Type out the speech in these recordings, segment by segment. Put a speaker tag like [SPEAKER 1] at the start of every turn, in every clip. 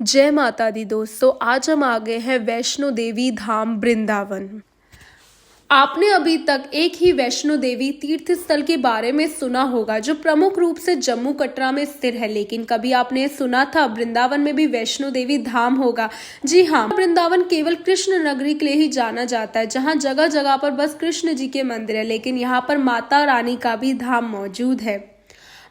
[SPEAKER 1] जय माता दी दोस्तों, आज हम आ गए हैं वैष्णो देवी धाम वृंदावन। आपने अभी तक एक ही वैष्णो देवी तीर्थ स्थल के बारे में सुना होगा जो प्रमुख रूप से जम्मू कटरा में स्थिर है, लेकिन कभी आपने सुना था वृंदावन में भी वैष्णो देवी धाम होगा? जी हाँ, वृंदावन केवल कृष्ण नगरी के लिए ही जाना जाता है, जहाँ जगह जगह पर बस कृष्ण जी के मंदिर है, लेकिन यहाँ पर माता रानी का भी धाम मौजूद है।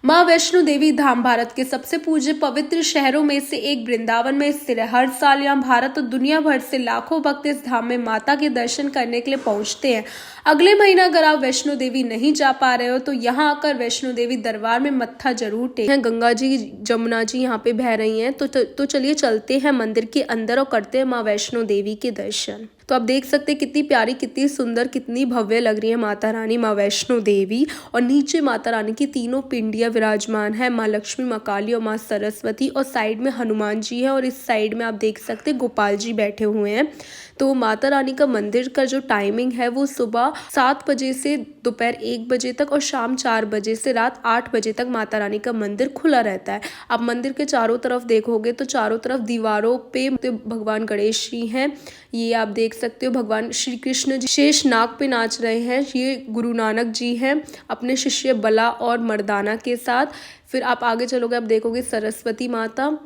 [SPEAKER 1] माँ वैष्णो देवी धाम भारत के सबसे पूज्य पवित्र शहरों में से एक वृंदावन में स्थित है। हर साल यहाँ भारत और दुनिया भर से लाखों भक्त इस धाम में माता के दर्शन करने के लिए पहुंचते हैं। अगले महीना अगर आप वैष्णो देवी नहीं जा पा रहे हो तो यहाँ आकर वैष्णो देवी दरबार में मत्था जरूर टेकें। गंगा जी जमुना जी यहाँ पे बह रही हैं, तो चलिए चलते हैं मंदिर के अंदर और करते हैं माँ वैष्णो देवी के दर्शन। तो आप देख सकते हैं कितनी प्यारी, कितनी सुंदर, कितनी भव्य लग रही है माता रानी माँ वैष्णो देवी। और नीचे माता रानी की तीनों पिंडियां विराजमान है, माँ लक्ष्मी, माँ काली और माँ सरस्वती। और साइड में हनुमान जी है और इस साइड में आप देख सकते हैं गोपाल जी बैठे हुए हैं। तो माता रानी का मंदिर का जो टाइमिंग है वो सुबह 7 बजे से दोपहर 1 बजे तक और शाम 4 बजे से रात 8 बजे तक माता रानी का मंदिर खुला रहता है। आप मंदिर के चारों तरफ देखोगे तो चारों तरफ दीवारों पे भगवान गणेश जी हैं। ये आप देख सकते हो भगवान श्री कृष्ण जी शेष नाग पे नाच रहे हैं। ये गुरु नानक जी हैं अपने शिष्य बला और मर्दाना के साथ। फिर आप आगे चलोगे, आप देखोगे सरस्वती माता।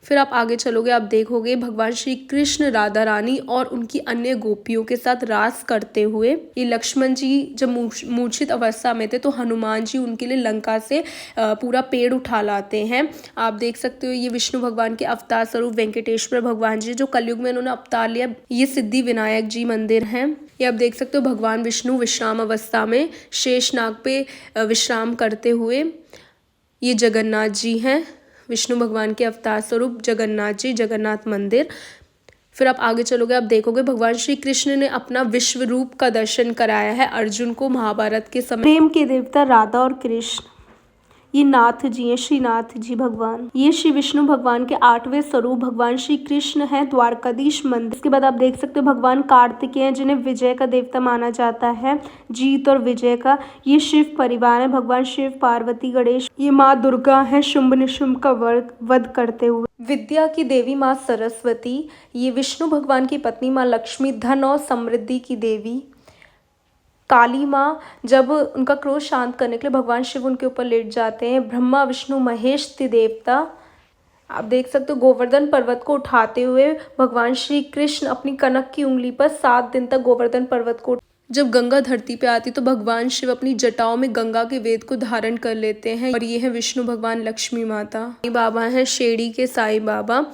[SPEAKER 1] फिर आप आगे चलोगे, आप देखोगे भगवान श्री कृष्ण, राधा रानी और उनकी अन्य गोपियों के साथ रास करते हुए। ये लक्ष्मण जी जब मूर्छित अवस्था में थे तो हनुमान जी उनके लिए लंका से पूरा पेड़ उठा लाते हैं। आप देख सकते हो ये विष्णु भगवान के अवतार स्वरूप वेंकटेश्वर भगवान जी जो कलयुग में उन्होंने अवतार लिया। ये सिद्धि विनायक जी मंदिर हैं। ये आप देख सकते हो भगवान विष्णु विश्राम अवस्था में शेषनाग पे विश्राम करते हुए। ये जगन्नाथ जी हैं, विष्णु भगवान के अवतार स्वरूप जगन्नाथ जी, जगन्नाथ मंदिर। फिर आप आगे चलोगे, आप देखोगे भगवान श्री कृष्ण ने अपना विश्व रूप का दर्शन कराया है अर्जुन को महाभारत के समय। प्रेम के देवता राधा और कृष्ण, ये नाथ जी हैं, श्रीनाथ जी भगवान। ये श्री विष्णु भगवान के 8वें स्वरूप भगवान श्री कृष्ण हैं, द्वारकाधीश मंदिर। इसके बाद आप देख सकते हो भगवान कार्तिकेय हैं जिन्हें विजय का देवता माना जाता है, जीत और विजय का। ये शिव परिवार है, भगवान शिव, पार्वती, गणेश। ये माँ दुर्गा है शुंभ निशुंभ का वध करते हुए। विद्या की देवी माँ सरस्वती, ये विष्णु भगवान की पत्नी माँ लक्ष्मी, धन और समृद्धि की देवी। काली माँ, जब उनका क्रोध शांत करने के लिए भगवान शिव उनके ऊपर लेट जाते हैं। ब्रह्मा विष्णु महेश देवता। आप देख सकते हो गोवर्धन पर्वत को उठाते हुए भगवान श्री कृष्ण अपनी कनक की उंगली पर 7 दिन तक गोवर्धन पर्वत को। जब गंगा धरती पे आती तो भगवान शिव अपनी जटाओं में गंगा के वेद को धारण कर लेते हैं। और ये है विष्णु भगवान, लक्ष्मी माता। साईं बाबा हैं, शिरडी के साईं बाबा।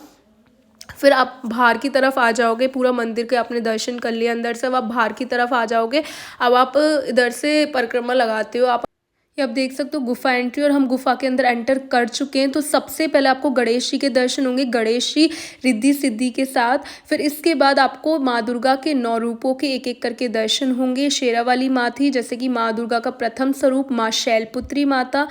[SPEAKER 1] फिर आप बाहर की तरफ आ जाओगे, पूरा मंदिर के आपने दर्शन कर लिया अंदर से। अब आप बाहर की तरफ आ जाओगे, अब आप इधर से परिक्रमा लगाते हो। आप देख सकते हो गुफा एंट्री, और हम गुफा के अंदर एंटर कर चुके हैं। तो सबसे पहले आपको गणेश जी के दर्शन होंगे, गणेश जी रिद्धि सिद्धि के साथ। फिर इसके बाद आपको माँ दुर्गा के 9 रूपों के एक एक करके दर्शन होंगे। शेरा वाली माँ थी, जैसे कि माँ दुर्गा का प्रथम स्वरूप माँ शैलपुत्री माता,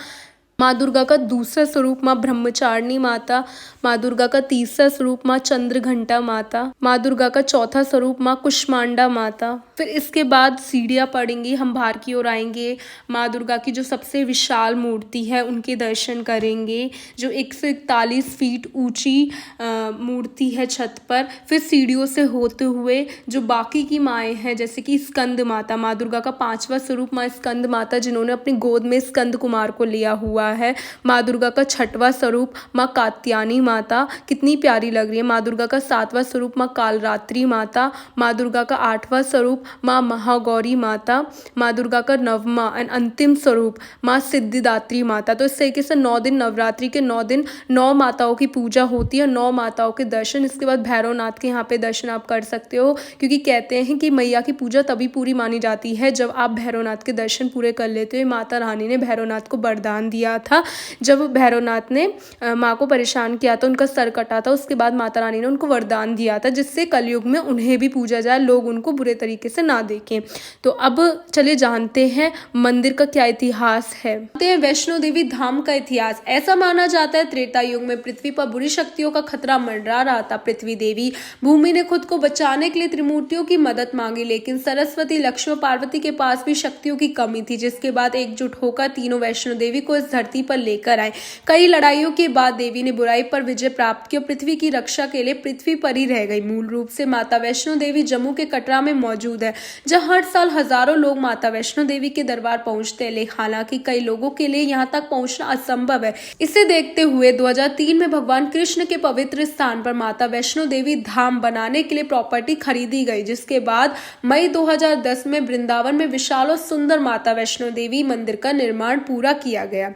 [SPEAKER 1] माँ दुर्गा का दूसरा स्वरूप माँ ब्रह्मचारिणी माता, माँ दुर्गा का तीसरा स्वरूप माँ चंद्रघंटा माता, माँ दुर्गा का चौथा स्वरूप माँ कुष्मांडा माता। फिर इसके बाद सीढ़ियाँ पड़ेंगी, हम बाहर की ओर आएंगे। माँ दुर्गा की जो सबसे विशाल मूर्ति है उनके दर्शन करेंगे, जो 141 फीट ऊंची मूर्ति है छत पर। फिर सीढ़ियों से होते हुए जो बाकी की माएँ हैं, जैसे कि स्कंद माता, माँ दुर्गा का 5वां स्वरूप माँ स्कंद माता, जिन्होंने अपनी गोद में स्कंद कुमार को लिया हुआ है। माँ दुर्गा का 6वां स्वरूप माँ कात्यायनी माता, कितनी प्यारी लग रही है। माँ दुर्गा का 7वां स्वरूप माँ कालरात्रि माता, माँ दुर्गा का 8वां स्वरूप माँ महागौरी माता, माँ दुर्गा का 9वां एंड अंतिम स्वरूप माँ सिद्धिदात्री माता। तो इस तरीके से 9 दिन, नवरात्रि के 9 दिन 9 माताओं की पूजा होती है, 9 माताओं के दर्शन। इसके बाद भैरवनाथ के यहाँ पे दर्शन आप कर सकते हो, क्योंकि कहते हैं कि मैया की पूजा तभी पूरी मानी जाती है जब आप भैरवनाथ के दर्शन पूरे कर लेते हो। माता रानी ने भैरवनाथ को वरदान दिया था। जब भैरवनाथ ने माँ को परेशान किया था, उनका सर कटा था, उसके बाद माता रानी ने उनको वरदान दिया था जिससे कलयुग में उन्हें भी पूजा जाए, लोग उनको बुरे तरीके से ना देखें। तो अब चलिए जानते हैं मंदिर का क्या इतिहास है। वैष्णो देवी धाम का इतिहास। ऐसा माना जाता है त्रेता युग में पृथ्वी पर बुरी शक्तियों का खतरा मंडरा रहा था। पृथ्वी देवी भूमि ने खुद को बचाने के लिए त्रिमूर्तियों की मदद मांगी, लेकिन सरस्वती, लक्ष्मी और पार्वती के पास भी शक्तियों की कमी थी, जिसके बाद एकजुट होकर तीनों वैष्णो देवी को इस धरती पर लेकर आए। कई लड़ाइयों के बाद देवी ने बुराई पर विजय प्राप्त की और पृथ्वी की रक्षा के लिए पृथ्वी पर ही रह गई। मूल रूप से माता वैष्णो देवी जम्मू के कटरा में मौजूद है, जहां हर साल हजारों लोग माता वैष्णो देवी के दरबार पहुंचते हैं। लेकिन हालांकि कई लोगों के लिए यहां तक पहुंचना असंभव है। इसे देखते हुए 2003 में भगवान कृष्ण के पवित्र स्थान पर माता वैष्णो देवी धाम बनाने के लिए प्रॉपर्टी खरीदी गई, जिसके बाद मई 2010 में वृंदावन में विशाल और सुंदर माता वैष्णो देवी मंदिर का निर्माण पूरा किया गया।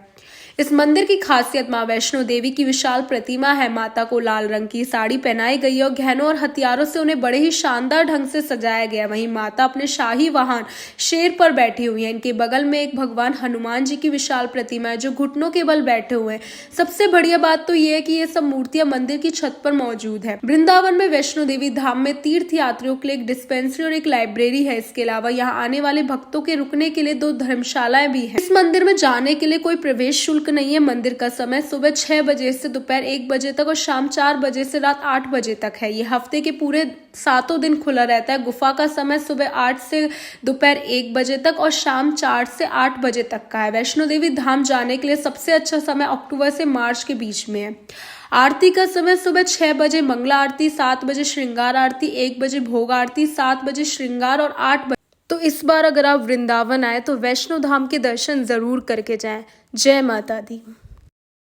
[SPEAKER 1] इस मंदिर की खासियत मां वैष्णो देवी की विशाल प्रतिमा है। माता को लाल रंग की साड़ी पहनाई गई और गहनों और हथियारों से उन्हें बड़े ही शानदार ढंग से सजाया गया। वहीं माता अपने शाही वाहन शेर पर बैठी हुई है। इनके बगल में एक भगवान हनुमान जी की विशाल प्रतिमा है, जो घुटनों के बल बैठे हुए हैं। सबसे बढ़िया बात तो ये है कि ये सब मूर्तियां मंदिर की छत पर मौजूद है। वृंदावन में वैष्णो देवी धाम में तीर्थ यात्रियों के लिए एक डिस्पेंसरी और एक लाइब्रेरी है। इसके अलावा यहाँ आने वाले भक्तों के रुकने के लिए 2 धर्मशालाएं भी है। इस मंदिर में जाने के लिए कोई प्रवेश शुल्क नहीं है। मंदिर का समय सुबह 6 बजे से दोपहर 1 बजे तक और शाम 4 बजे से रात 8 बजे तक है। ये हफ्ते के पूरे 7 दिन खुला रहता है। गुफा का समय सुबह 8 से दोपहर 1 बजे तक और शाम 4 से 8 बजे तक का है। वैष्णो देवी धाम जाने के लिए सबसे अच्छा समय अक्टूबर से मार्च के बीच में है। आरती का समय सुबह 6 बजे मंगला आरती, 7 बजे श्रृंगार आरती, 1 बजे भोग आरती, 7 बजे श्रृंगार और 8 बजे। तो इस बार अगर आप वृंदावन आए तो वैष्णो धाम के दर्शन जरूर करके जाएं। जय माता दी।